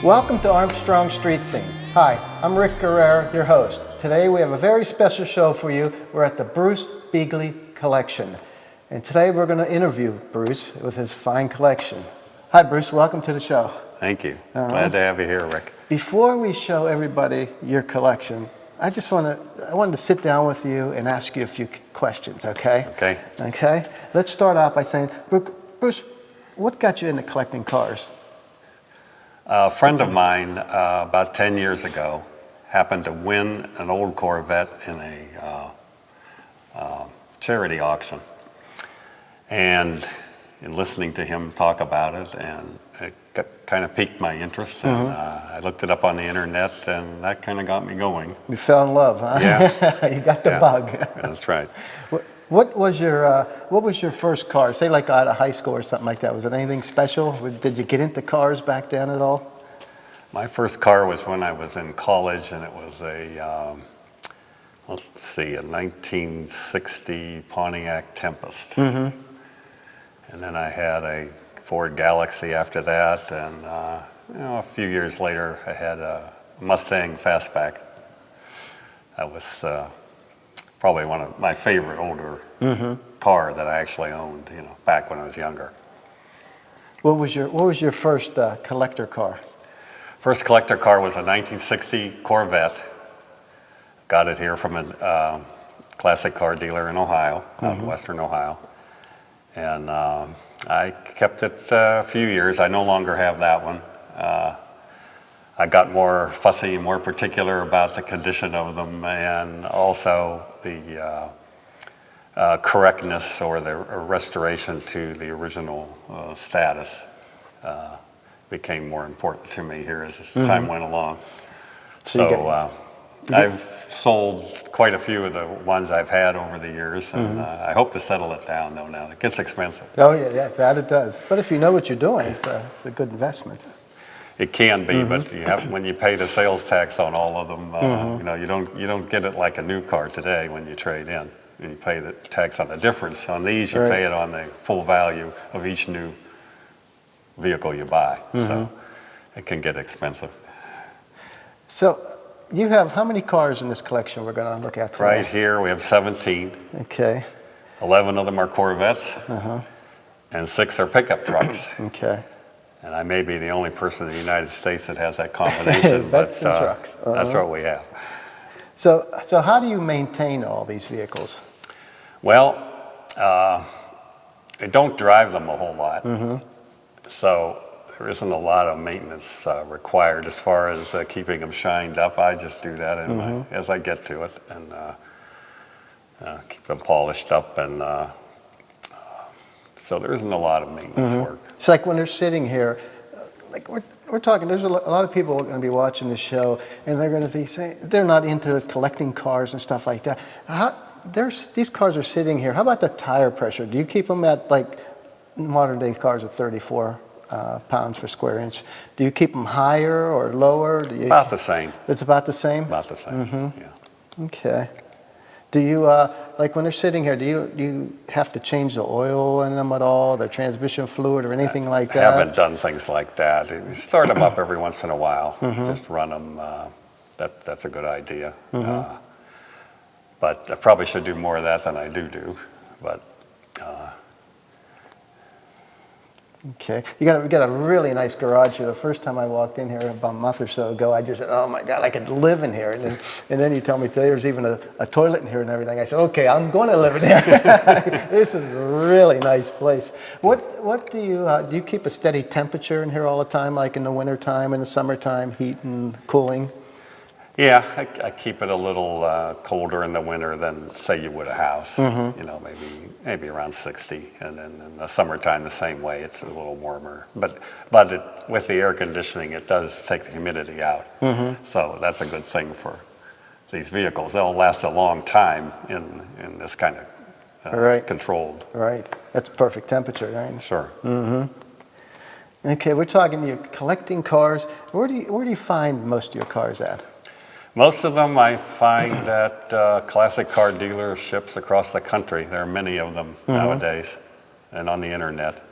Welcome to Armstrong Street Scene. Hi, I'm Rick Guerrera, your host. Today we have a very special show for you. We're at the Bruce Beeghly Collection. And today we're going to interview Bruce with his fine collection. Hi Bruce, welcome to the show. Thank you. Glad to have you here, Rick. Before we show everybody your collection, I wanted to sit down with you and ask you a few questions, okay? Okay. Okay? Let's start out by saying, Bruce, what got you into collecting cars? A friend of mine about 10 years ago happened to win an old Corvette in a charity auction. And in listening to him talk about it, and it kind of piqued my interest, and I looked it up on the internet, and that kind of got me going. You fell in love, huh? Yeah. You got the bug. That's right. What was your first car? Say like out of high school or something like that. Was it anything special? Did you get into cars back then at all? My first car was when I was in college, and it was a, let's see, a 1960 Pontiac Tempest. And then I had a Ford Galaxy after that, and a few years later I had a Mustang Fastback. That was probably one of my favorite older car that I actually owned, back when I was younger. What was your first collector car? First collector car was a 1960 Corvette. Got it here from a classic car dealer in Ohio, out in Western Ohio. And I kept it a few years. I no longer have that one. I got more fussy, more particular about the condition of them, and also the correctness or the restoration to the original status became more important to me here as time went along. So I've sold quite a few of the ones I've had over the years, and I hope to settle it down though now. It gets expensive. Oh yeah, that it does. But if you know what you're doing, it's a good investment. It can be, but you have, when you pay the sales tax on all of them, you don't get it like a new car today when you trade in. You pay the tax on the difference. On these, you pay it on the full value of each new vehicle you buy. So it can get expensive. So you have how many cars in this collection we're going to look at today? Right here we have 17. Okay. 11 of them are Corvettes, and 6 are pickup trucks. Okay. And I may be the only person in the United States that has that combination, but trucks. That's what we have. So how do you maintain all these vehicles? Well, I don't drive them a whole lot, so there isn't a lot of maintenance required as far as keeping them shined up. I just do that as I get to it, and keep them polished up, and so there isn't a lot of maintenance work. It's like when they're sitting here, like we're talking, there's a lot of people going to be watching this show, and they're going to be saying, they're not into collecting cars and stuff like that. These cars are sitting here. How about the tire pressure? Do you keep them at, like modern day cars at 34 pounds per square inch? Do you keep them higher or lower? About the same. It's about the same? About the same, yeah. Okay. Do you, like when they're sitting here, do you have to change the oil in them at all, the transmission fluid or anything like that? I haven't done things like that. You start them up every once in a while, just run them. That's a good idea. But I probably should do more of that than I do. But okay, we got a really nice garage here. The first time I walked in here about a month or so ago, I just said, "Oh my God, I could live in here." And then you tell me today there's even a toilet in here and everything. I said, "Okay, I'm going to live in here." This is a really nice place. What do you keep a steady temperature in here all the time, like in the winter time, in the summertime, heat and cooling? Yeah, I keep it a little colder in the winter than, say, you would a house. Maybe around 60, and then in the summertime the same way. It's a little warmer, but with the air conditioning, it does take the humidity out. So that's a good thing for these vehicles. They'll last a long time in this kind of controlled. Right, that's perfect temperature, right? Sure. Okay, we're talking. You're collecting cars. Where do you find most of your cars at? Most of them I find at classic car dealerships across the country. There are many of them nowadays, and on the internet.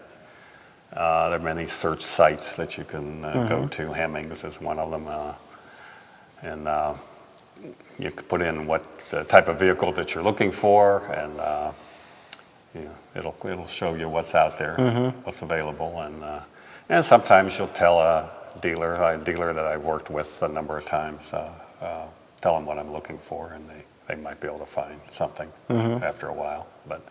There are many search sites that you can go to. Hemmings is one of them. And you can put in what the type of vehicle that you're looking for, and it'll show you what's out there, what's available. And sometimes you'll tell a dealer that I've worked with a number of times, tell them what I'm looking for, and they might be able to find something after a while. But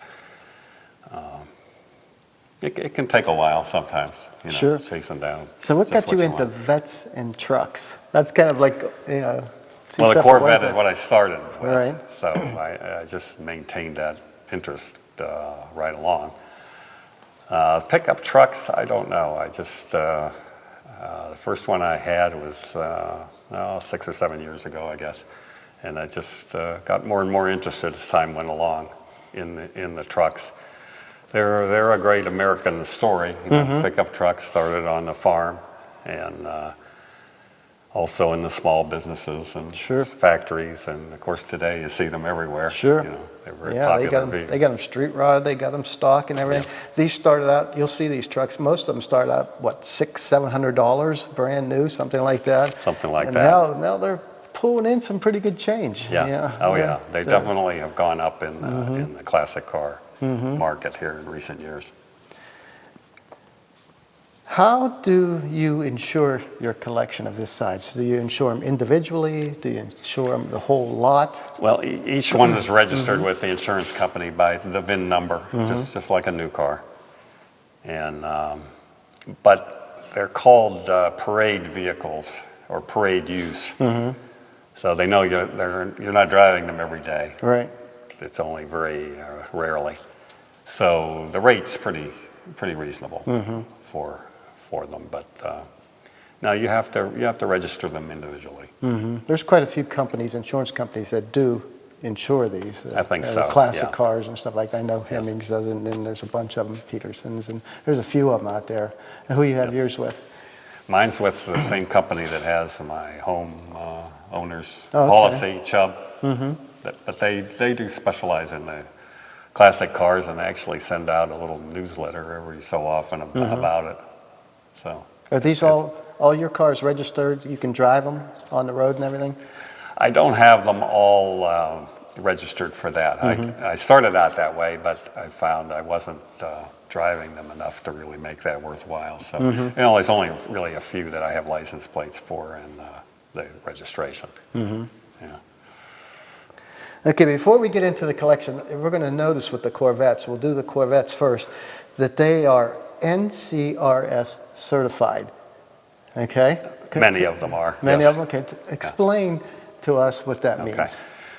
it can take a while sometimes, Sure. chasing down. So what just got you into want. vets and trucks? That's kind of like, Well, the Corvette is what I started with, Right. so I just maintained that interest right along. Pickup trucks, I don't know. I just, the first one I had was 6 or 7 years ago, I guess. And I just got more and more interested as time went along in the trucks. They're a great American story. Pickup trucks started on the farm, and also in the small businesses and factories. And of course today you see them everywhere. Sure. They're very Yeah, popular. they got them street rod, they got them stock and everything. These started out, you'll see these trucks, most of them start out, what, $600-700, brand new, something like that. Something like and that. Now they're pulling in some pretty good change. Yeah. They definitely have gone up in the classic car market here in recent years. How do you insure your collection of this size? Do you insure them individually? Do you insure them the whole lot? Well, each one is registered with the insurance company by the VIN number, just like a new car. And but they're called parade vehicles or parade use. So they know you're not driving them every day. Right. It's only very rarely. So the rate's pretty reasonable for them. But now you have to register them individually. There's quite a few companies, insurance companies, that do insure these. I think so, Classic yeah. cars and stuff like that. I know Hemmings does, and then there's a bunch of them, Petersons, and there's a few of them out there. And who you have yours with? Mine's with the same company that has my home owner's okay. policy, Chubb. But they do specialize in the classic cars, and they actually send out a little newsletter every so often about it. So Are these all your cars registered? You can drive them on the road and everything? I don't have them all registered for that. I started out that way, but I found I wasn't driving them enough to really make that worthwhile. So there's only really a few that I have license plates for and the registration. Yeah. Okay, before we get into the collection, we're going to notice with the Corvettes, we'll do the Corvettes first, that they are NCRS certified. Okay? Many of them are. Many yes. of them? Okay. Explain to us what that means. Okay.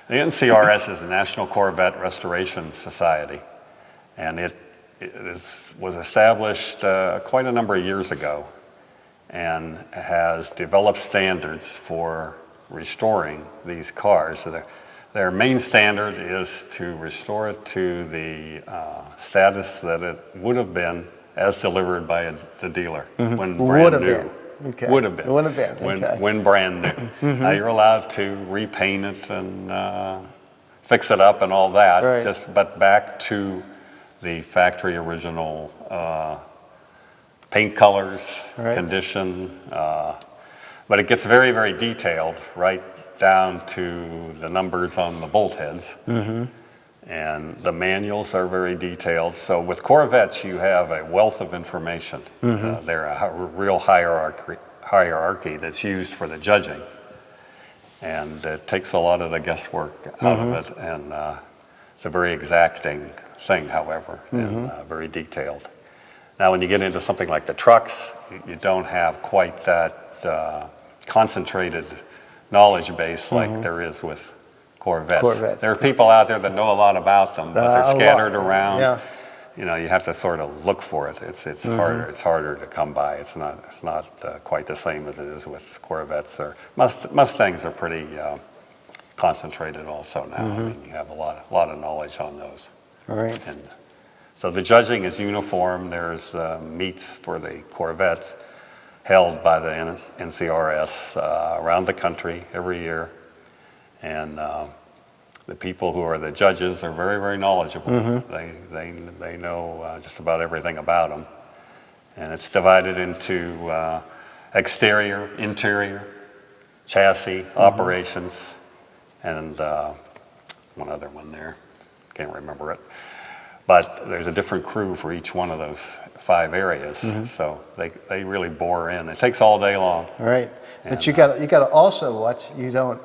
The NCRS is the National Corvette Restoration Society, and it was established quite a number of years ago and has developed standards for restoring these cars. So their main standard is to restore it to the status that it would have been as delivered by the dealer when brand new. Okay. Would have been. Would have been. Okay. When brand new. Now you're allowed to repaint it and fix it up and all that. Right. But back to the factory original paint colors, condition. But it gets very, very detailed, right down to the numbers on the bolt heads. And the manuals are very detailed. So with Corvettes, you have a wealth of information. They're a real hierarchy that's used for the judging. And it takes a lot of the guesswork out of it. And it's a very exacting thing, however, and very detailed. Now, when you get into something like the trucks, you don't have quite that concentrated knowledge base like there is with Corvettes. There are people out there that know a lot about them, but they're scattered around. Yeah. You have to sort of look for it. It's harder. It's harder to come by. It's not quite the same as it is with Corvettes. Or Mustangs are pretty concentrated also now. I mean, you have a lot of knowledge on those. All right. And so the judging is uniform. There's meets for the Corvettes held by the NCRS around the country every year. And the people who are the judges are very, very knowledgeable. They know just about everything about them. And it's divided into exterior, interior, chassis, operations, and one other one there. Can't remember it. But there's a different crew for each one of those 5 areas, so they really bore in. It takes all day long. Right, but you got to also watch. You don't.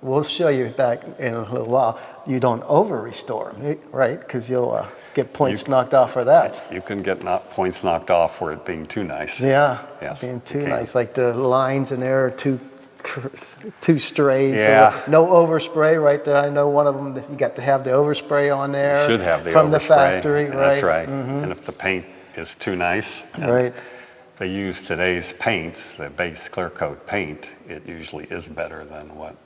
We'll show you back in a little while. You don't over restore them, right? Because you'll get points knocked off for that. You can get points knocked off for it being too nice. Yeah, yes, being too nice. Like the lines in there are too straight. Yeah. No overspray, right? There, I know one of them. You got to have the overspray on there. You should have the from overspray. The factory, right? That's right. And if the paint is too nice, right? They use today's paints, the base clear coat paint. It usually is better than what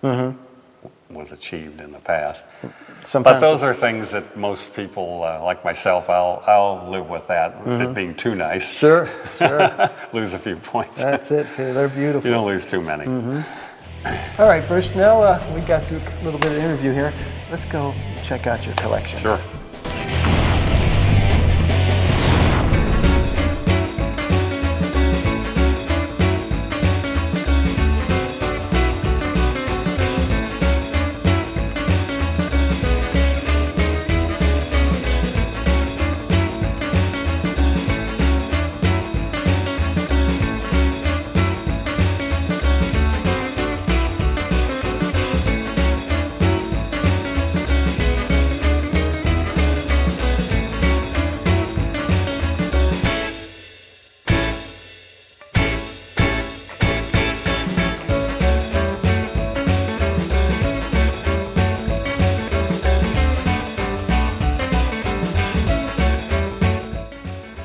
was achieved in the past. Sometimes but those are things that most people, like myself, I'll live with that. It being too nice. Sure, sure. Lose a few points. That's it. They're beautiful. You don't lose too many. All right, Bruce. Now we got through a little bit of interview here. Let's go check out your collection. Sure.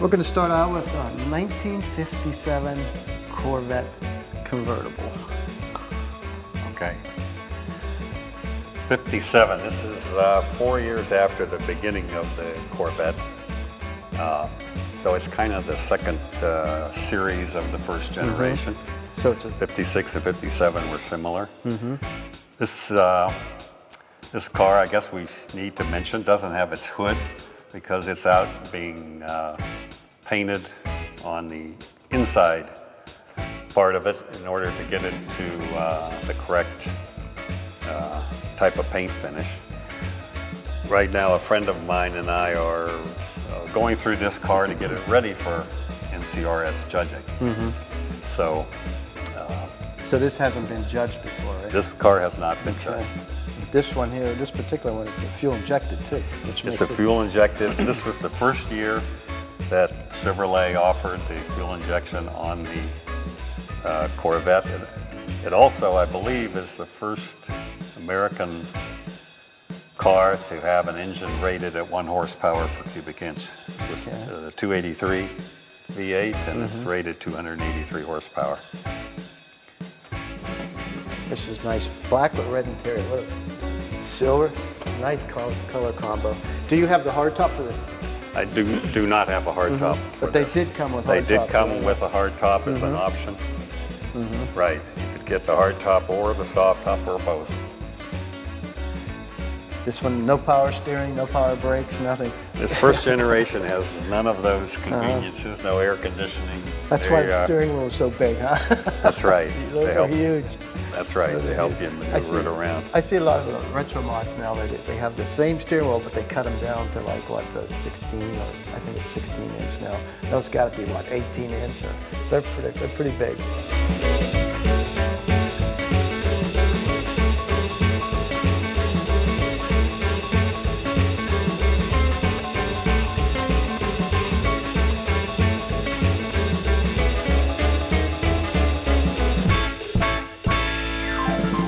We're going to start out with a 1957 Corvette Convertible. Okay. 57. This is 4 years after the beginning of the Corvette. So it's kind of the second series of the first generation. So it's 56 and 57 were similar. This car, I guess we need to mention, doesn't have its hood because it's out being painted on the inside part of it in order to get it to the correct type of paint finish. Right now, a friend of mine and I are going through this car to get it ready for NCRS judging. So this hasn't been judged before, right? this car has not been judged. This one here, this particular one, is fuel injected too. Which It's a fuel injected. This was the first year that Chevrolet offered the fuel injection on the Corvette. It also, I believe, is the first American car to have an engine rated at 1 horsepower per cubic inch. This was the 283 V8, and it's rated 283 horsepower. This is nice, black with red interior. Look, silver, nice color combo. Do you have the hardtop for this? I do not have a hardtop for But they this. did come with They hardtop. did come with a hardtop as an option. Right, you could get the hardtop or the soft top or both. This one, no power steering, no power brakes, nothing. This first generation has none of those conveniences, no air conditioning. That's why the steering wheel is so big, huh? That's right. Those They are help. huge. That's right. They help you maneuver it around. I see a lot of the retro mods now. They have the same steering wheel, but they cut them down to like what, the 16 or I think it's 16 inch now. Those got to be what, 18 inch? Or they're pretty big.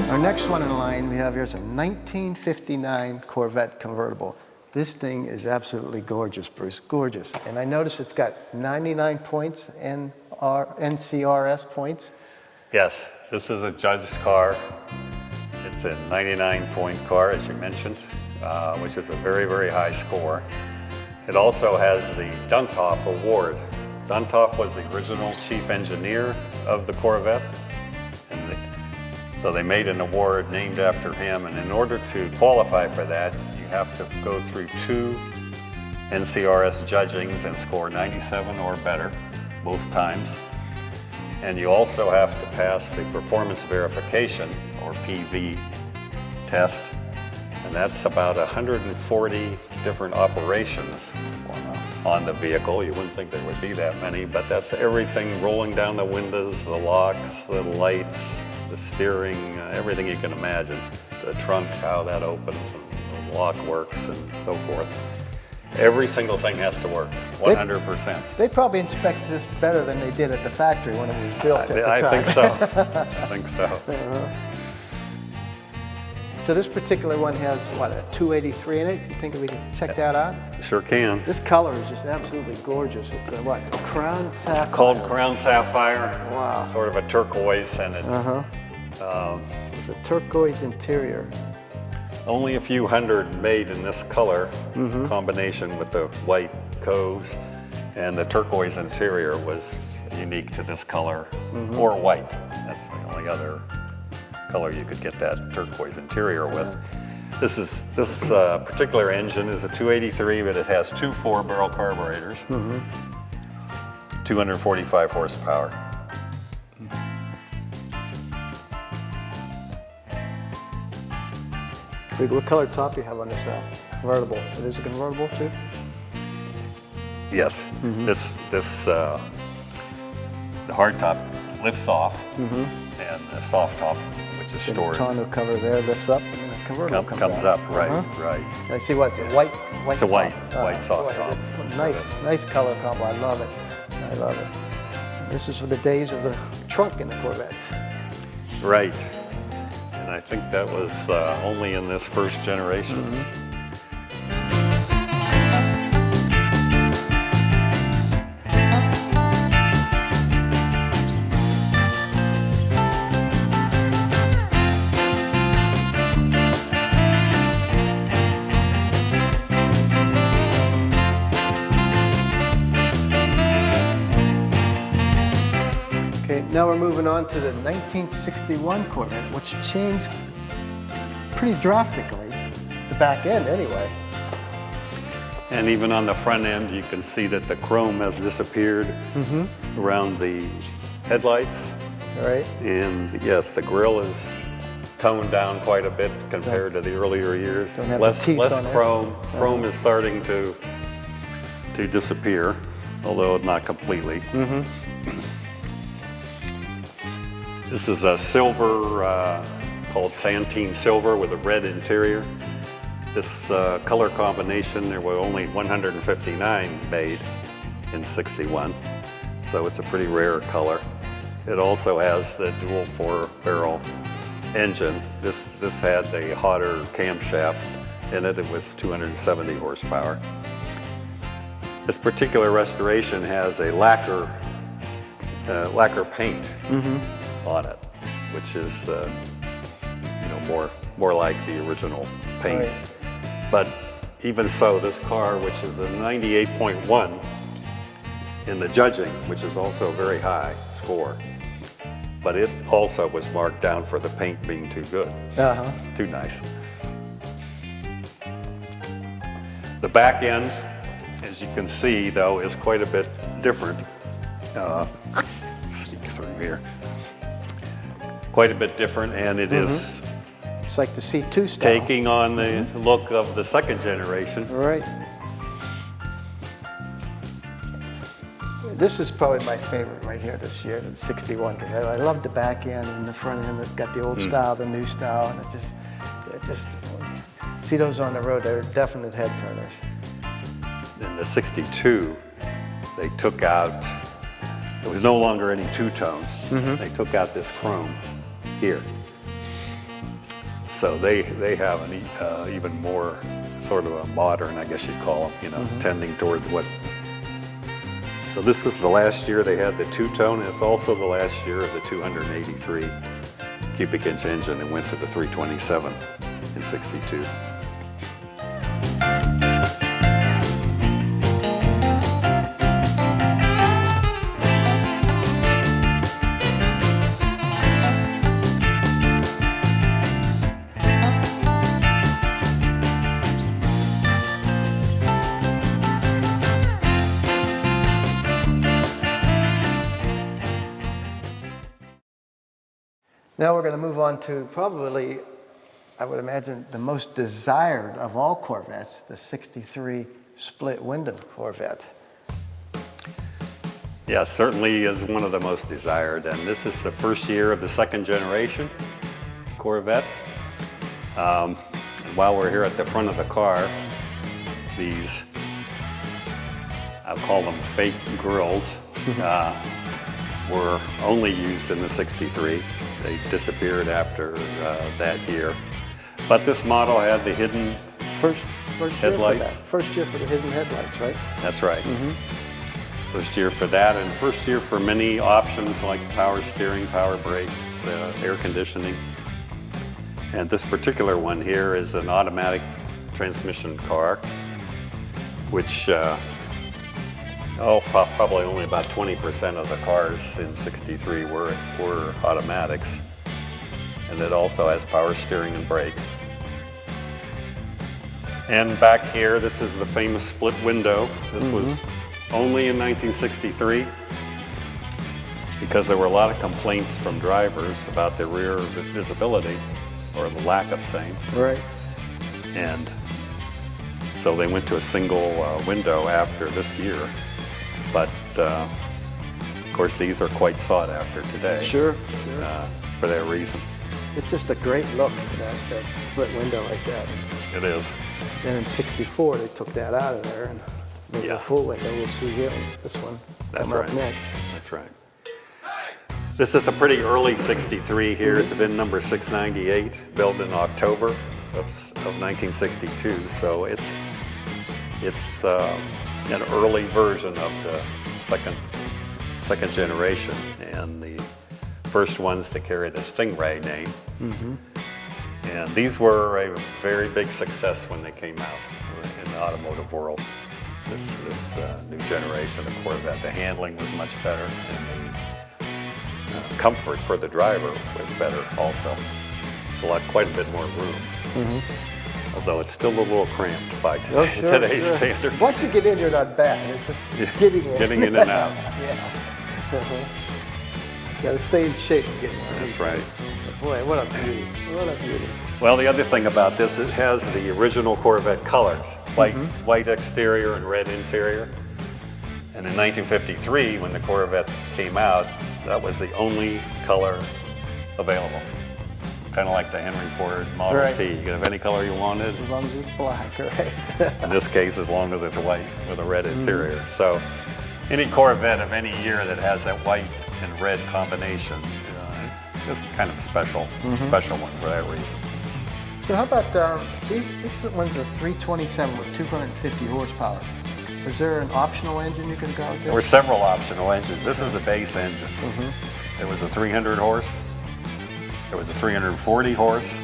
Our next one in line we have here is a 1959 Corvette Convertible. This thing is absolutely gorgeous, Bruce, gorgeous. And I notice it's got 99 points, NCRS points. Yes, this is a judged car. It's a 99-point car, as you mentioned, which is a very, very high score. It also has the Duntov Award. Duntov was the original chief engineer of the Corvette. So they made an award named after him, and in order to qualify for that, you have to go through 2 NCRS judgings and score 97 or better. both times. And you also have to pass the performance verification, or PV, test. And that's about 140 different operations on the vehicle. You wouldn't think there would be that many, but that's everything rolling down the windows, the locks, the lights, the steering, everything you can imagine. The trunk, how that opens, and the lock works, and so forth. Every single thing has to work, 100%. They probably inspect this better than they did at the factory when it was built at the time. I think so. I think so. So this particular one has, what, a 283 in it? You think we can check that out? Sure can. This color is just absolutely gorgeous. It's a, what, Crown Sapphire? It's called Crown Sapphire. Wow. Sort of a turquoise, and it, With a turquoise interior. only a few hundred made in this color combination with the white coves, and the turquoise interior was unique to this color, or white. That's the only other color you could get that turquoise interior with. This particular engine is a 283, but it has two 4-barrel carburetors, 245 horsepower. What color top do you have on this convertible? It is a convertible too? Yes, the hard top lifts off, and the soft top, which is The stored, tonneau cover there lifts up, and the convertible comes up. Right. I see what's a white It's a top. white soft top. Nice color combo. I love it. I love it. This is for the days of the trunk in the Corvettes. Right. And I think that was only in this first generation. Okay, now we're moving on to the 1961 Corvette, which changed pretty drastically, the back end anyway. And even on the front end, you can see that the chrome has disappeared around the headlights. All right. And yes, the grille is toned down quite a bit compared to the earlier years. Don't have the teeth Less on it. chrome. Chrome is starting to disappear, although not completely. This is a silver called Santine Silver with a red interior. This color combination, there were only 159 made in '61, so it's a pretty rare color. It also has the dual 4-barrel engine. This had the hotter camshaft in it. It was 270 horsepower. This particular restoration has a lacquer paint on it, which is more like the original paint. Right. But even so, this car, which is a 98.1 in the judging, which is also a very high score, but it also was marked down for the paint being too good, too nice. The back end, as you can see, though, is quite a bit different. Sneak through here. Quite a bit different, and it is It's like the C2 style. taking on the look of the second generation. All right. This is probably my favorite right here this year, the 61, because I love the back end and the front end. It's got the old style, the new style, and it just, see those on the road, they're definite head turners. In the 62, they took out, there was no longer any two-tones. They took out this chrome here. So they have an even more sort of a modern, I guess you'd call them, tending toward what. So this was the last year they had the two-tone. It's also the last year of the 283 cubic inch engine and went to the 327 in 62. Now we're going to move on to probably, I would imagine, the most desired of all Corvettes, the 63 split-window Corvette. Yeah, certainly is one of the most desired, and this is the first year of the second generation Corvette. And while we're here at the front of the car, these, I'll call them fake grills, were only used in the 63. They disappeared after that year. But this model had the hidden First headlight. year for that. First year for the hidden headlights, right? That's right. First year for that, and first year for many options like power steering, power brakes, air conditioning. And this particular one here is an automatic transmission car, which probably only about 20% of the cars in 63 were automatics. And it also has power steering and brakes. And back here, this is the famous split window. This was only in 1963 because there were a lot of complaints from drivers about the rear visibility, or the lack of same. Right. And so they went to a single window after this year. But of course, these are quite sought after today. Sure. For that reason. It's just a great look, that split window like that. It is. Then in 64, they took that out of there and made a full window. We'll see here, this one come up next. That's right. This is a pretty early 63 here. It's been number 698, built in October of 1962. So it's an early version of the second generation, and the first ones to carry the Stingray name. And these were a very big success when they came out in the automotive world. This new generation of Corvette. The handling was much better, and the comfort for the driver was better also. It's quite a bit more room. Although it's still a little cramped by today's standard. Once you get in, you're not bad. It's just getting in. Getting in and out. Got to stay in shape to get in. That's right. But boy, what a beauty. What a beauty. Well, the other thing about this, it has the original Corvette colors, white exterior and red interior. And in 1953, when the Corvette came out, that was the only color available. Kind of like the Henry Ford Model T. You could have any color you wanted. As long as it's black, right? In this case, as long as it's white with a red interior. So any Corvette of any year that has that white and red combination is kind of a special one for that reason. So how about these ones are 327 with 250 horsepower. Is there an optional engine you can go with this? There were several optional engines. This is the base engine. There was a 300 horse. There was a 340 horse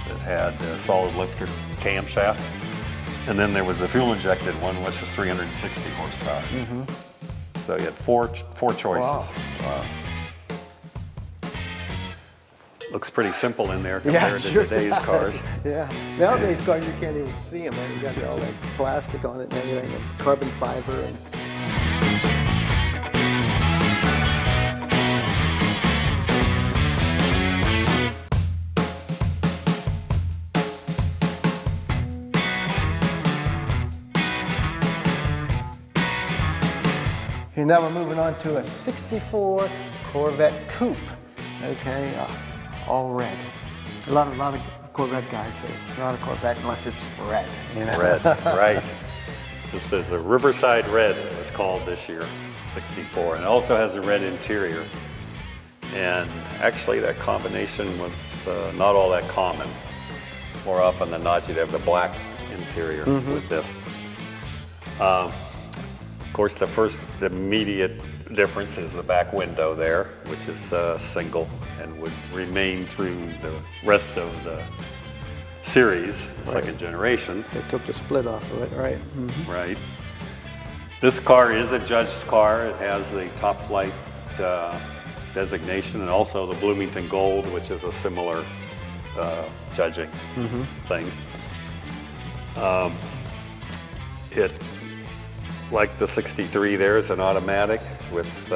that had a solid lifter camshaft. And then there was a fuel-injected one, which was 360 horsepower. So you had four choices. Wow. Looks pretty simple in there compared to today's cars. Yeah. Nowadays cars, you can't even see them. You got all that plastic on it and everything, and carbon fiber. And okay, now we're moving on to a 64 Corvette Coupe. Okay, all red. A lot of Corvette guys say it's not a Corvette unless it's red. You know? Red, right. This is a Riverside Red, it was called this year, 64. And it also has a red interior. And actually that combination was not all that common. More often than not, you'd have the black interior with this. Of course, the immediate difference is the back window there, which is single and would remain through the rest of the series, second generation. They took the split off of it, right? Right. This car is a judged car. It has the top flight designation and also the Bloomington Gold, which is a similar judging thing. It, like the 63, there is an automatic with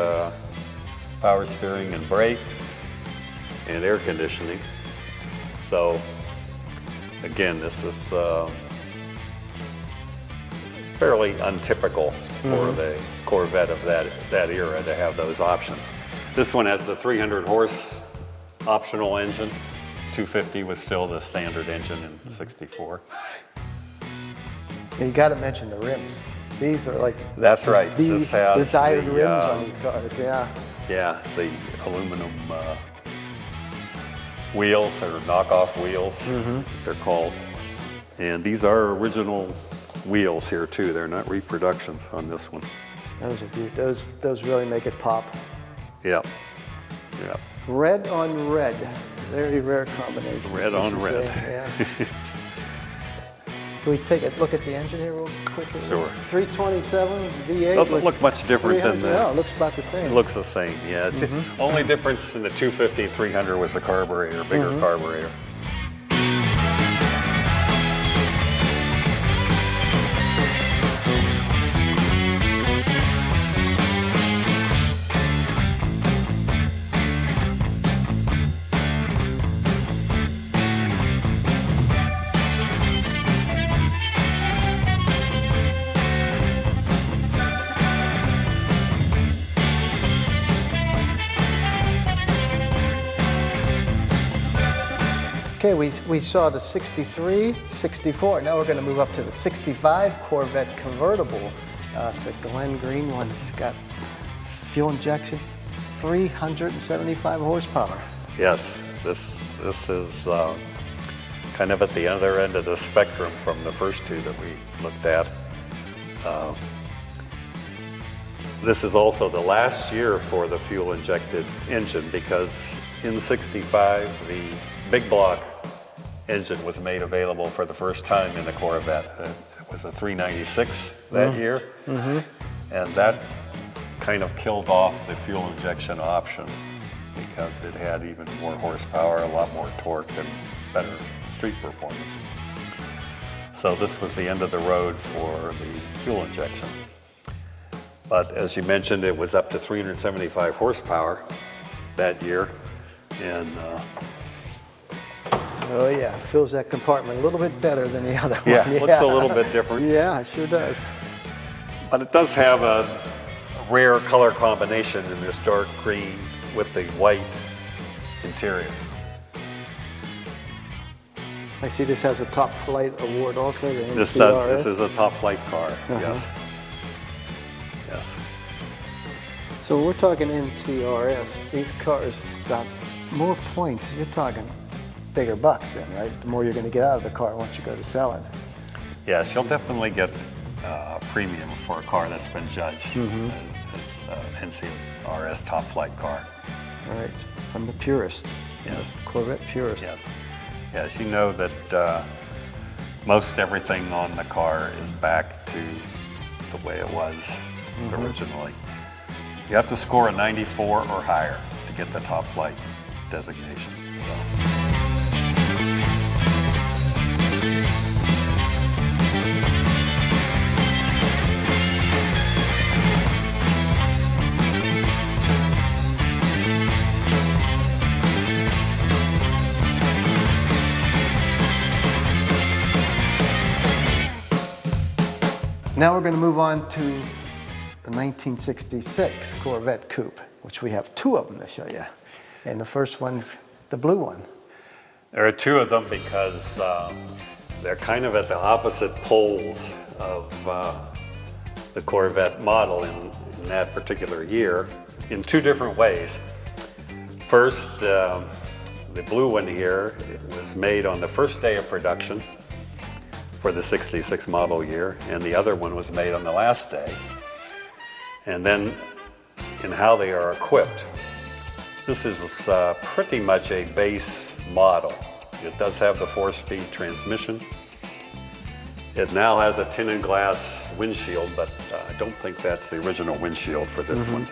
power steering and brake. and air conditioning. So again, this is fairly untypical for the Corvette of that era to have those options. This one has the 300 horse optional engine. 250 was still the standard engine in '64. You got to mention the rims. These are like That's right. the This has desired the, rims on these cars. Yeah. Yeah, the aluminum wheels, or knockoff wheels, they're called. And these are original wheels here too. They're not reproductions on this one. Those are beautiful. Those really make it pop. Yeah, yeah. Red on red. Very rare combination. Red on red. Yeah. Can we take a look at the engine here real quickly? Sure. 327 V8. Doesn't look much different than the. No, it looks about the same. It looks the same. Yeah. It's the only difference in the 250 and 300 was the carburetor, bigger carburetor. Okay, we saw the 63, 64. Now we're going to move up to the 65 Corvette Convertible. It's a Glen Green one. It's got fuel injection, 375 horsepower. Yes, this is kind of at the other end of the spectrum from the first two that we looked at. This is also the last year for the fuel-injected engine, because in '65 the big block engine was made available for the first time in the Corvette. It was a 396 that year, and that kind of killed off the fuel injection option because it had even more horsepower, a lot more torque, and better street performance. So this was the end of the road for the fuel injection. But as you mentioned, it was up to 375 horsepower that year, and Oh yeah, fills that compartment a little bit better than the other one. yeah, looks a little bit different. Yeah, it sure does. But it does have a rare color combination in this dark green with the white interior. I see this has a top flight award also. The This NCRS. does. This is a top flight car. Yes. Yes. So we're talking NCRS. These cars got more points. You're talking bigger bucks then, right? The more you're going to get out of the car once you go to sell it. Yes, you'll definitely get a premium for a car that's been judged as NCRS top flight car. All right, from the purist. Yes. Corvette purist. Yes. Yes, you know that most everything on the car is back to the way it was originally. You have to score a 94 or higher to get the top flight designation. So. Now we're going to move on to the 1966 Corvette Coupe, which we have two of them to show you. And the first one's the blue one. There are two of them because they're kind of at the opposite poles of the Corvette model in that particular year in two different ways. First, the blue one here, it was made on the first day of production for the '66 model year, and the other one was made on the last day. And then in how they are equipped, this is pretty much a base model. It does have the 4-speed transmission. It now has a tinted glass windshield, but I don't think that's the original windshield for this one.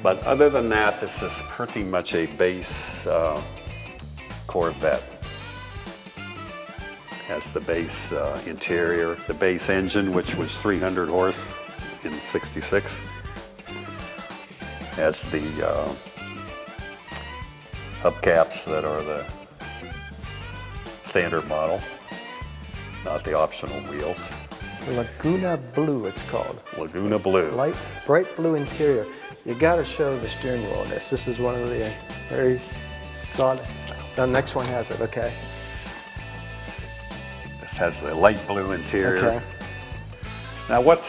But other than that, this is pretty much a base Corvette. Has the base interior, the base engine, which was 300 horse in '66. Has the hubcaps that are the standard model, not the optional wheels. Laguna Blue, it's called. Laguna Blue. Light, bright blue interior. You got to show the steering wheel in this. This is one of the very solid. The next one has it, okay. This has the light blue interior. Okay. Now what's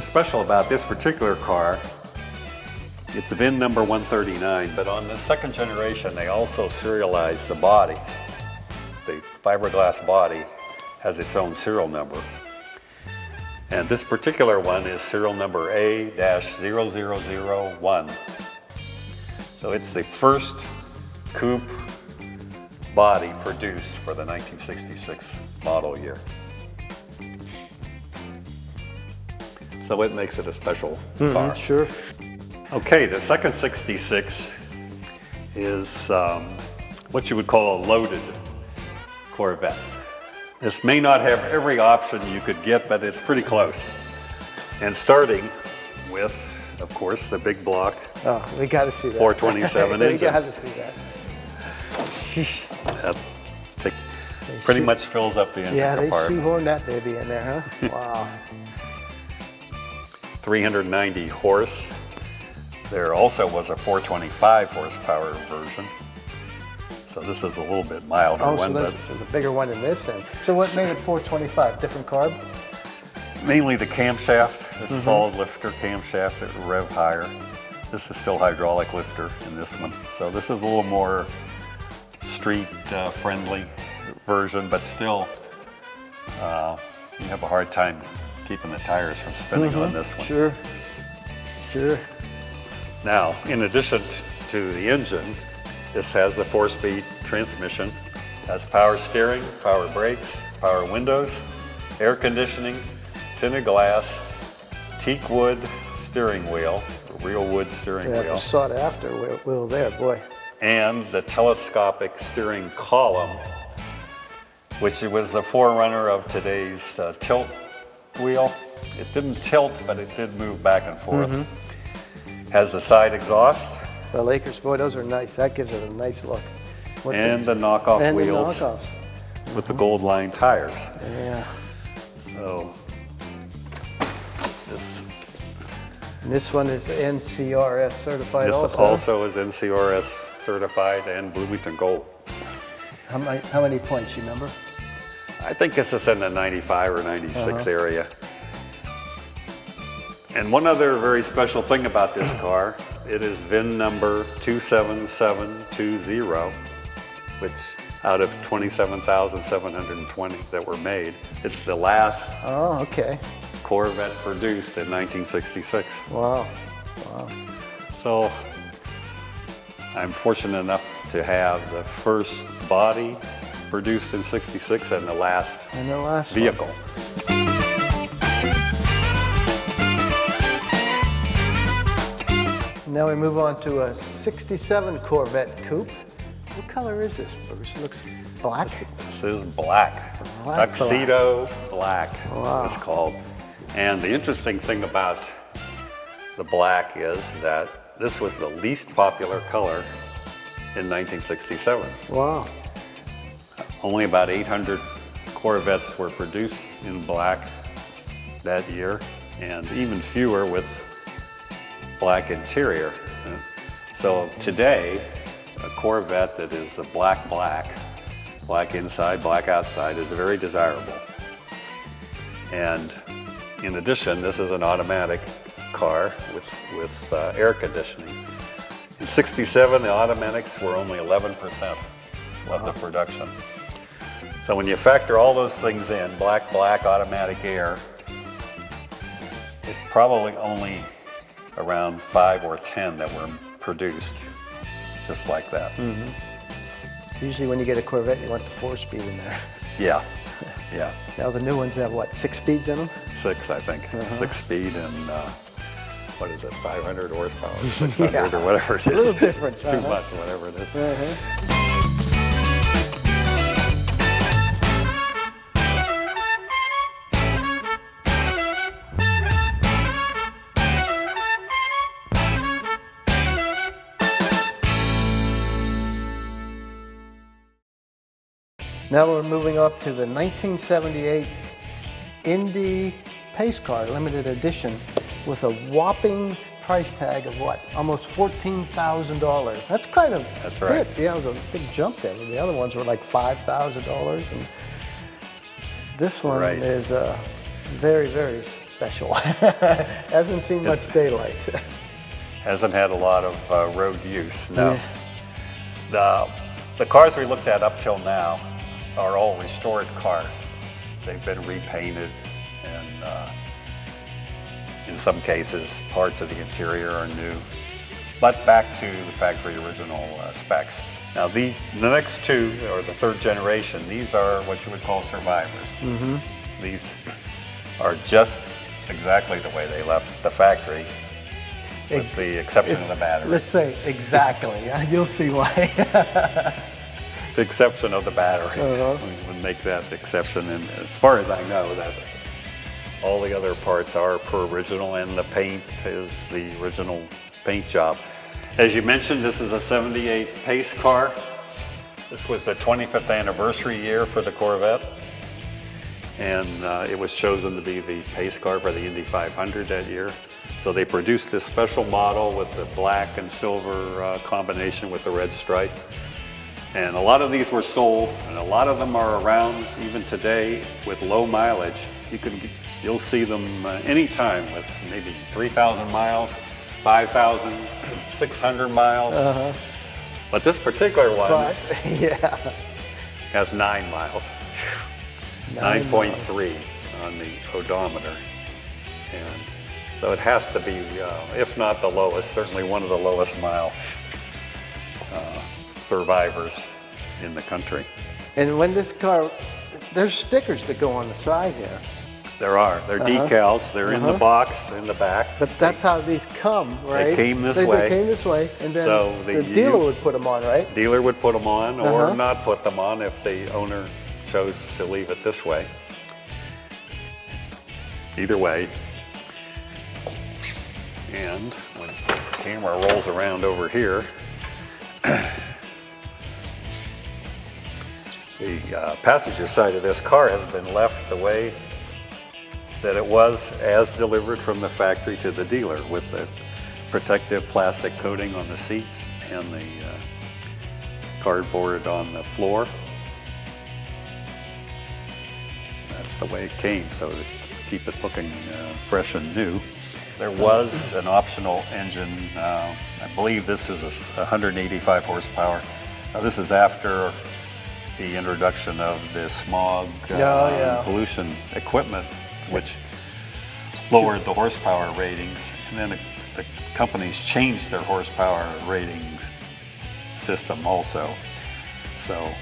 special about this particular car, it's VIN number 139, but on the second generation they also serialized the bodies. The fiberglass body has its own serial number. And this particular one is serial number A-0001. So it's the first coupe body produced for the 1966 model year. So it makes it a special car. Sure. Okay, the second 66 is what you would call a loaded Corvette. This may not have every option you could get, but it's pretty close. And starting with, of course, the big block Oh, we got to see that. 427 We engine. got to see that. That pretty much fills up the engine Yeah, they compartment. shoehorned that baby in there, huh? Wow. 390 horse. There also was a 425 horsepower version. So this is a little bit milder Oh, one, so but there's a bigger one than this then. So what made it 425? Different carb? mainly the camshaft. This solid lifter camshaft at rev higher. This is still hydraulic lifter in this one. So this is a little more street friendly version, but still you have a hard time keeping the tires from spinning on this one. Sure. Sure. Now, in addition to the engine, this has the 4-speed transmission, has power steering, power brakes, power windows, air conditioning, tinted glass, teak wood steering wheel, real wood steering Yeah, wheel, the sought after wheel there, boy. and the telescopic steering column, which was the forerunner of today's tilt wheel. It didn't tilt, but it did move back and forth. Has the side exhaust The Lakers, boy, those are nice. That gives it a nice look. What and the knockoff and wheels the knockoffs. with the gold line tires. Yeah. So this And this one is NCRS certified This also. also is NCRS certified and Bloomington Gold. How many points, you remember? I think this is in the 95 or 96 area. And one other very special thing about this car, it is VIN number 27720, which out of 27,720 that were made, it's the last Oh, okay. Corvette produced in 1966. Wow. Wow. So I'm fortunate enough to have the first body produced in 66 and the last And the last vehicle. one. Now we move on to a 67 Corvette Coupe. What color is this, Bruce? It looks black. This is black. Black, Tuxedo black, Wow. it's called. And the interesting thing about the black is that this was the least popular color in 1967. Wow. Only about 800 Corvettes were produced in black that year, and even fewer with black interior. So today, a Corvette that is a black inside, black outside, is very desirable. And in addition, this is an automatic car with air conditioning. In 67, the automatics were only 11% of the production. So when you factor all those things in, black, automatic air, it's probably only around 5 or 10 that were produced just like that. Usually when you get a Corvette, you want the 4-speed in there. Yeah, yeah. Now the new ones have what, 6 speeds in them? 6, I think. 6 speed and what is it, 500 horsepower, 600 Yeah. or whatever it is. A little difference, Too much, whatever it is. Now we're moving up to the 1978 Indy Pace Car Limited Edition with a whopping price tag of what? Almost $14,000. That's kind of That's right. big. Yeah, it was a big jump there. The other ones were like $5,000, and this one Right. is very, very special. Hasn't seen much daylight. Hasn't had a lot of road use, no. The cars we looked at up till now are all restored cars. They've been repainted, and in some cases, parts of the interior are new, but back to the factory original specs. Now the next two, or the third generation, these are what you would call survivors. Mm-hmm. These are just exactly the way they left the factory, with the exception of the battery. Let's say exactly. You'll see why. The exception of the battery. Uh-huh. We would make that exception, and as far as I know, that all the other parts are per original, and the paint is the original paint job. As you mentioned, this is a 78 pace car. This was the 25th anniversary year for the Corvette, and it was chosen to be the pace car for the Indy 500 that year. So they produced this special model with the black and silver combination with the red stripe. And a lot of these were sold, and a lot of them are around even today with low mileage. You'll see them anytime with maybe 3,000 miles, 5,000, 600 miles. Uh-huh. But this particular one But, yeah. has 9 miles, 9.3 on the odometer. And so it has to be, if not the lowest, certainly one of the lowest mile survivors in the country. And when this car, there's stickers that go on the side here. There are. They're decals. They're in the box in the back. But that's how these come, right? They came this way. They came this way, and then So the dealer would put them on, right? Dealer would put them on or not put them on if the owner chose to leave it this way. Either way. And when the camera rolls around over here, the passenger side of this car has been left the way that it was as delivered from the factory to the dealer, with the protective plastic coating on the seats and the cardboard on the floor. That's the way it came, so to keep it looking fresh and new. There was an optional engine. I believe this is 185 horsepower. Now, this is after the introduction of the smog pollution equipment, which lowered the horsepower ratings. And then the companies changed their horsepower ratings system also. So,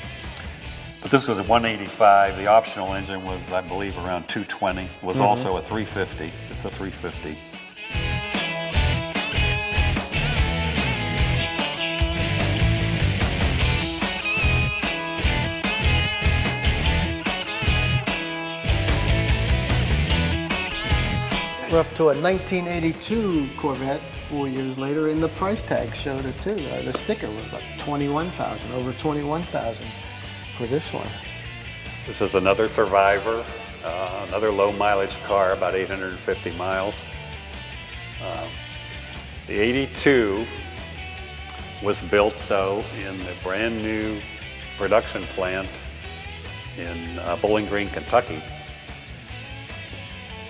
but this was a 185. The optional engine was, I believe, around 220. It was also a 350. It's a 350. We're up to a 1982 Corvette 4 years later, and the price tag showed it too. The sticker was about $21,000, over $21,000 for this one. This is another survivor, another low mileage car, about 850 miles. The 82 was built though in the brand new production plant in Bowling Green, Kentucky.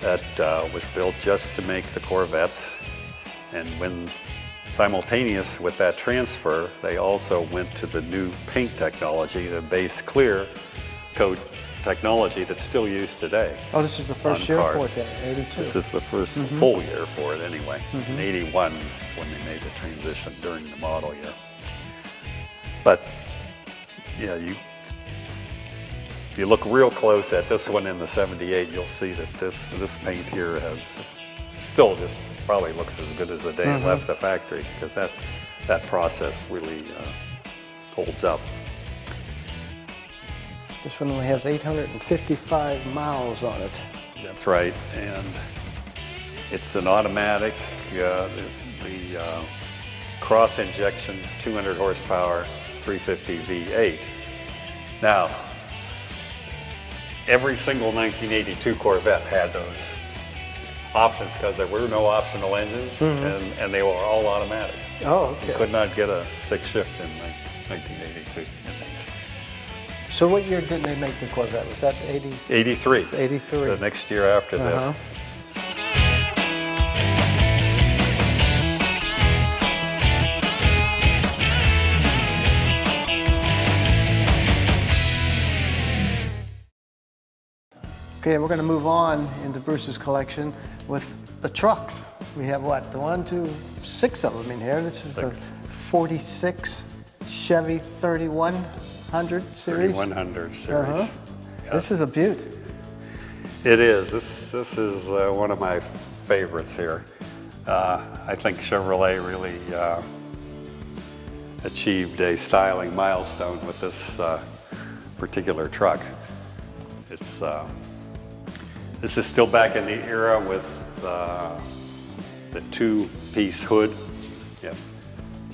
That was built just to make the Corvettes, and when simultaneous with that transfer, they also went to the new paint technology, the base clear coat technology that's still used today. Oh, this is the first year cars. for it then, 82. This is the first full year for it anyway. In 81 is when they made the transition during the model year. But yeah, if you look real close at this one in the 78, you'll see that this paint here has still just probably looks as good as the day it left the factory, because that process really holds up. This one only has 855 miles on it. That's right, and it's an automatic, the cross injection 200 horsepower 350 V8. Now, every single 1982 Corvette had those options because there were no optional engines, and they were all automatics. Oh, You okay. could not get a stick shift in 1982. So what year didn't they make the Corvette? Was that 80? 83. 83. The next year after this. Okay, we're going to move on into Bruce's collection with the trucks. We have what? 6 of them in here. This is the 46 Chevy 3100 series. 3100 series. Yes. This is a beaut. It is. This is one of my favorites here. I think Chevrolet really achieved a styling milestone with this particular truck. This is still back in the era with the 2-piece hood. Yep.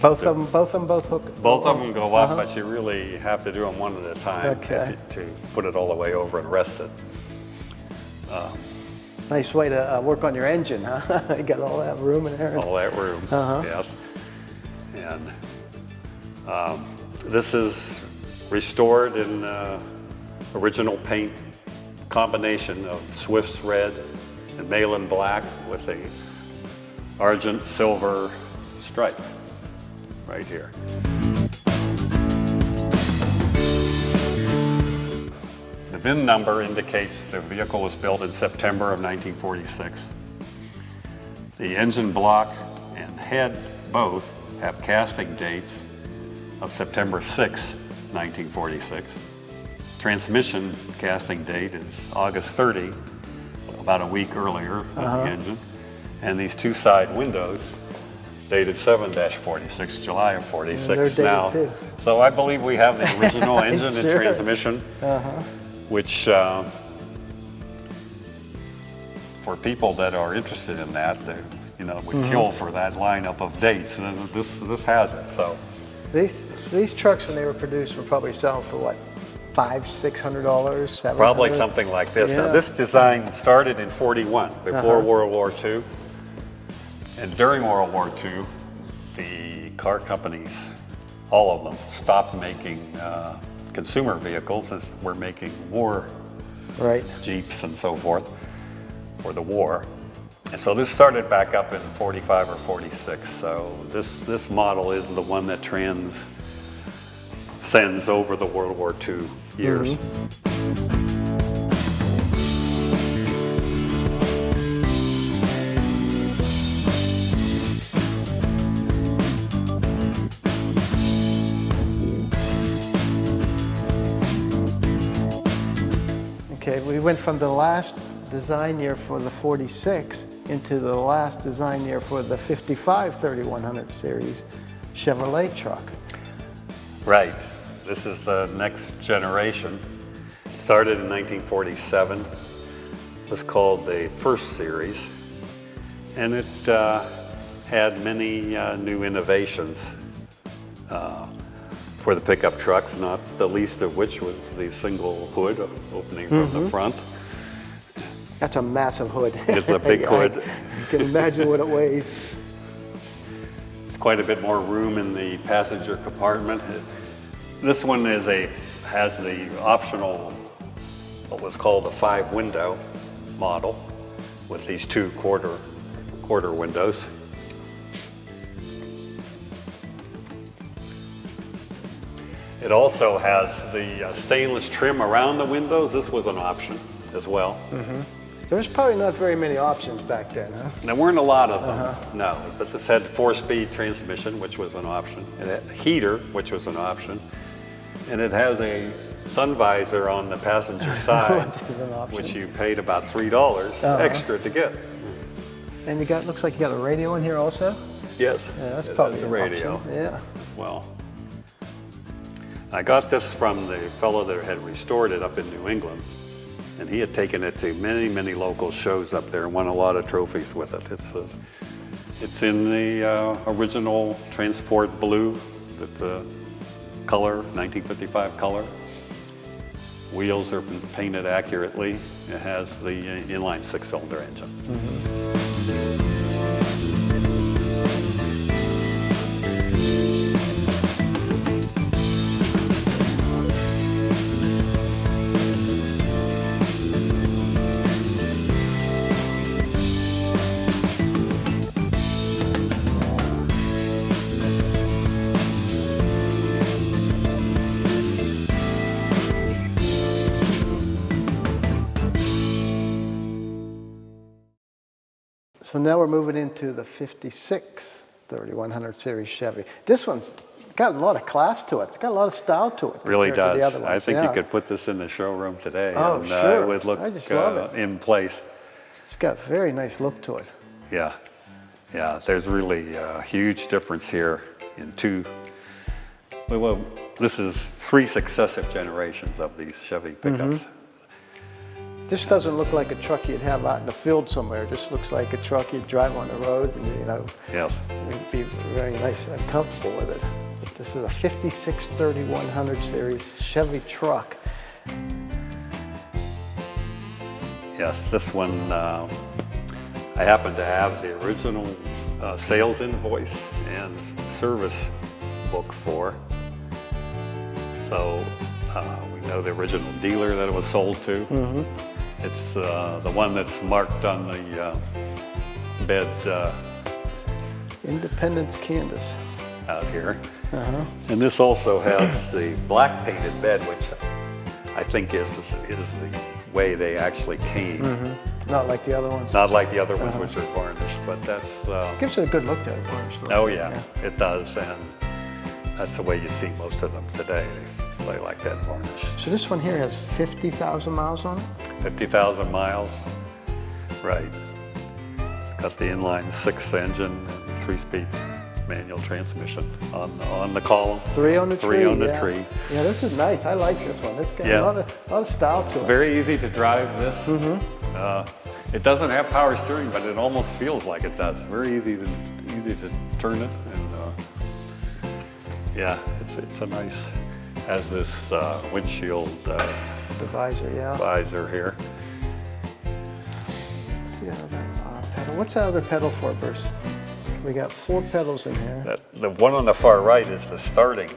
Both of them hook. Both of them go up, but you really have to do them one at a time to put it all the way over and rest it. Nice way to work on your engine, huh? You got all that room in there. All that room, yes. And this is restored in original paint combination of Swift's red and Malin black with a argent silver stripe right here. The VIN number indicates the vehicle was built in September of 1946. The engine block and head both have casting dates of September 6, 1946. Transmission casting date is August 30, about a week earlier of the engine. And these 2 side windows dated 7-46, July of 46 now. Too. So I believe we have the original engine Sure. and transmission, which for people that are interested in that, they would kill for that lineup of dates. And this has it. So These trucks, when they were produced, were probably selling for what? $500-600, $700? Probably something like this. Yeah. Now, this design started in 41, before World War II. And during World War II, the car companies, all of them, stopped making consumer vehicles as we're making war Jeeps and so forth for the war. And so this started back up in 45 or 46. So this model is the one that transcends over the World War II years. Okay, we went from the last design year for the 46 into the last design year for the 55 3100 series Chevrolet truck. Right. This is the next generation. It started in 1947. It was called the first series. And it had many new innovations for the pickup trucks, not the least of which was the single hood opening from the front. That's a massive hood. It's a big hood. You can imagine what it weighs. It's quite a bit more room in the passenger compartment. This one has the optional, what was called a 5-window model with these 2 quarter windows. It also has the stainless trim around the windows. This was an option as well. There's probably not very many options back then, huh? There weren't a lot of them, no. But this had 4-speed transmission, which was an option. It had a heater, which was an option. And it has a sun visor on the passenger side, which you paid about $3 extra to get. And looks like you got a radio in here also? Yes, Yeah, that's probably the an radio option. Yeah. as well. I got this from the fellow that had restored it up in New England. And he had taken it to many, many local shows up there and won a lot of trophies with it. It's in the original transport blue, the color, 1955 color. Wheels are painted accurately. It has the inline six-cylinder engine. So now we're moving into the 56 3100 Series Chevy. This one's got a lot of class to it. It's got a lot of style to it. Really compared to the does. other I ones. think Yeah. you could put this in the showroom today, Oh, and sure. it would look I just love it. in place. It's got a very nice look to it. Yeah, yeah. There's really a huge difference here in two. Well, this is 3 successive generations of these Chevy pickups. This doesn't look like a truck you'd have out in the field somewhere. It just looks like a truck you'd drive on the road and, you know, Yes. you'd be very nice and comfortable with it. But this is a 56 3100 Series Chevy truck. Yes, this one I happen to have the original sales invoice and service book for. So we know the original dealer that it was sold to. It's the one that's marked on the bed Independence Canvas. out here. And this also has the black painted bed, which I think is the way they actually came. Not like the other ones. Not like the other ones, which are varnished, but that's... Gives it a good look to it, varnished look. oh yeah, it does, and that's the way you see most of them today. They like that varnish. So this one here has 50,000 miles on it? 50,000 miles, right. It's got the inline 6 engine and 3-speed manual transmission on the column. 3 on the tree. 3 on the yeah. tree. Yeah, this is nice. I like this one. This got Yeah. a lot of style to it. Very easy to drive this. It doesn't have power steering, but it almost feels like it does. Very easy to turn it, and yeah, it's a nice. Has this windshield The visor, yeah. visor here. Let's see that other pedal. What's that other pedal for, Bruce? We got 4 pedals in here. The one on the far right is the starting.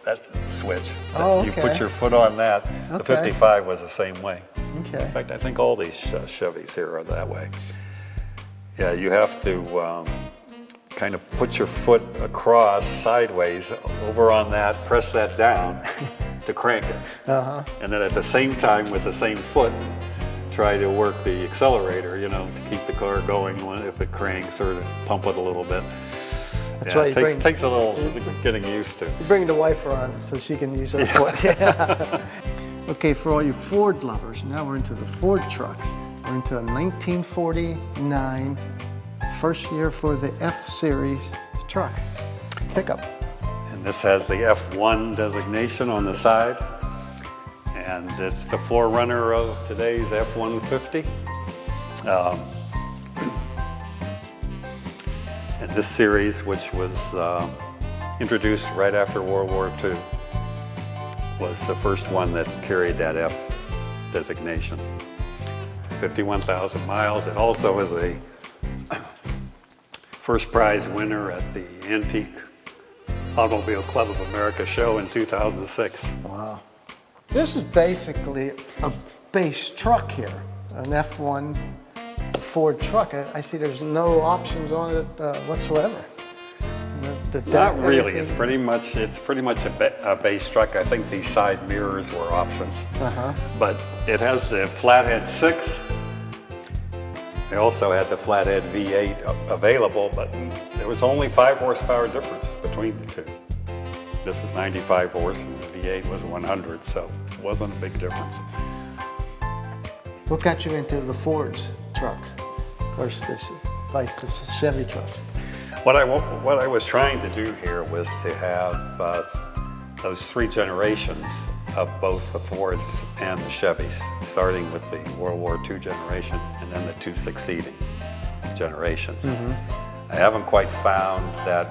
That switch. Oh, You okay. put your foot on that. The Okay. 55 was the same way. Okay. In fact, I think all these Chevys here are that way. Yeah, you have to kind of put your foot across sideways over on that, press that down to crank it. And then at the same time, with the same foot, try to work the accelerator, you know, to keep the car going if it cranks, or to pump it a little bit. That's Yeah, why it takes a little getting used to. You bring the wife on so she can use her foot. Yeah. Okay, for all you Ford lovers, now we're into the Ford trucks. We're into a 1949, first year for the F-Series truck pickup. And this has the F1 designation on the side. And it's the forerunner of today's F-150. And this series, which was introduced right after World War II, was the first one that carried that F designation. 51,000 miles. It also is a first prize winner at the Antique Automobile Club of America show in 2006. Wow. This is basically a base truck here, an F1 Ford truck. I see there's no options on it whatsoever. Not really. It's pretty much a base truck. I think the side mirrors were options. But it has the flathead 6. They also had the flathead V8 available, but there was only 5 horsepower difference between the two. This is 95 horse and the V8 was 100, so it wasn't a big difference. What got you into the Ford's trucks versus the Chevy trucks? What I was trying to do here was to have those 3 generations of both the Fords and the Chevys, starting with the World War II generation and then the 2 succeeding generations. I haven't quite found that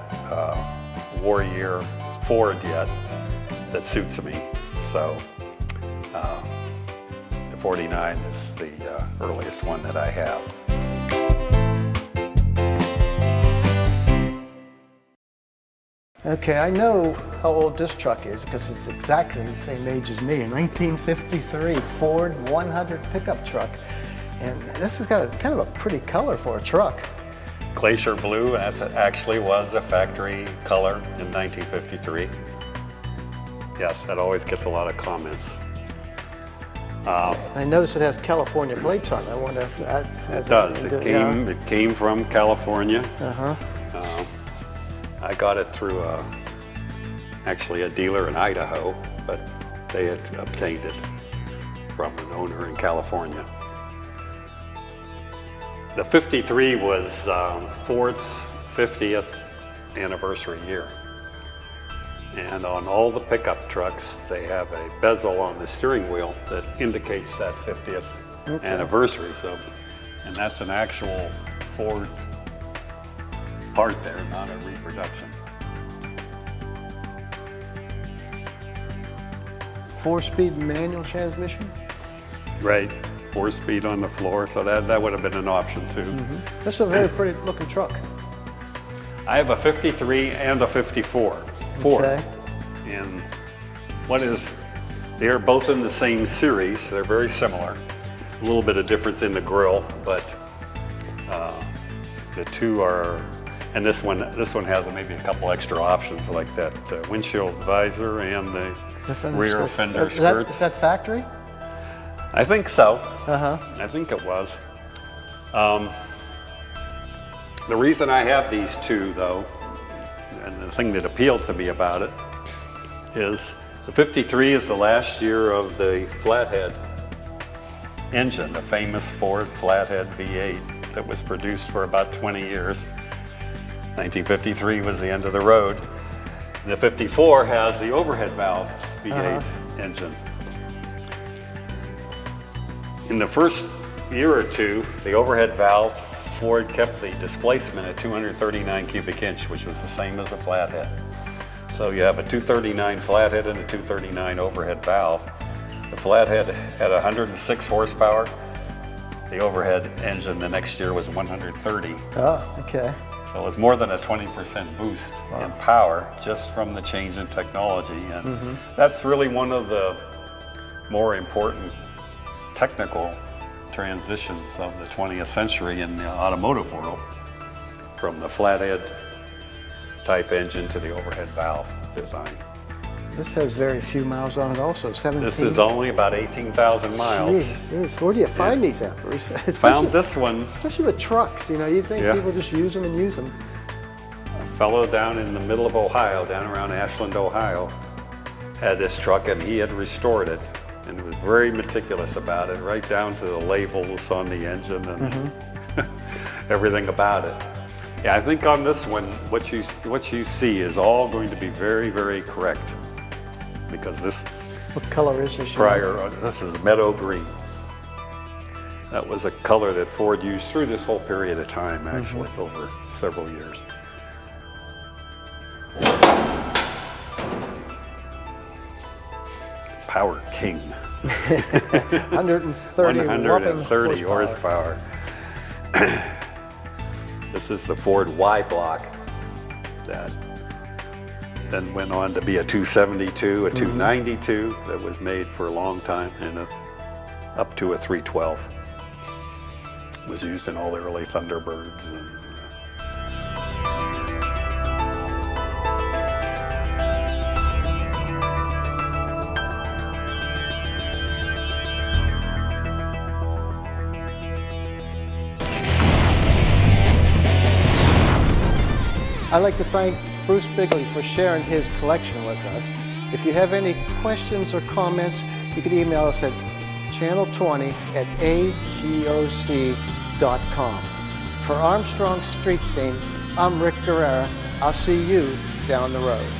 war year Ford yet that suits me, so The 49 is the earliest one that I have. Okay, I know how old this truck is because it's exactly the same age as me. A 1953 Ford 100 pickup truck. And this has got a kind of a pretty color for a truck. Glacier blue, as it actually was a factory color in 1953. Yes, that always gets a lot of comments. I notice it has California plates on it. I wonder if that has It does. anything to- It came from California. Uh-huh. I got it through actually a dealer in Idaho, but they had obtained it from an owner in California. The 53 was Ford's 50th anniversary year. And on all the pickup trucks, they have a bezel on the steering wheel that indicates that 50th anniversary. So, and that's an actual Ford part there, not a reproduction. 4-speed manual transmission. Right, 4-speed on the floor, so that would have been an option too. This is a very pretty looking truck. I have a 53 and a 54 Ford. Okay. And they're both in the same series, they're very similar. A little bit of difference in the grille, but the two are, and this one has maybe a couple extra options like that windshield visor and the rear fender skirts. Is that factory? I think so. Uh-huh. I think it was. The reason I have these two, though, and the thing that appealed to me about it, is the 53 is the last year of the flathead engine, the famous Ford flathead V8 that was produced for about 20 years. 1953 was the end of the road. The 54 has the overhead valve V8 engine. In the first year or two, the overhead valve, Ford kept the displacement at 239 cubic inch, which was the same as a flathead. So you have a 239 flathead and a 239 overhead valve. The flathead had 106 horsepower. The overhead engine the next year was 130. Oh, okay. So it was more than a 20% boost in power just from the change in technology. And that's really one of the more important technical transitions of the 20th century in the automotive world, from the flathead type engine to the overhead valve design. This has very few miles on it also, 17. This is only about 18,000 miles. Jeez, where do you find these at, Bruce? Found this one. Especially with trucks, you know, you'd think people just use them and use them. A fellow down in the middle of Ohio, down around Ashland, Ohio, had this truck and he had restored it and was very meticulous about it, right down to the labels on the engine and everything about it. Yeah, I think on this one, what you see is all going to be very, very correct, because this What color is this? this is meadow green. That was a color that Ford used through this whole period of time, actually, over several years. Power King. 130 horsepower. This is the Ford Y block that then went on to be a 272, a 292 that was made for a long time, and up to a 312. It was used in all the early Thunderbirds. And, I'd like to thank Bruce Beeghly for sharing his collection with us. If you have any questions or comments, you can email us at channel20@agoc.com. For Armstrong Street Scene, I'm Rick Guerrera. I'll see you down the road.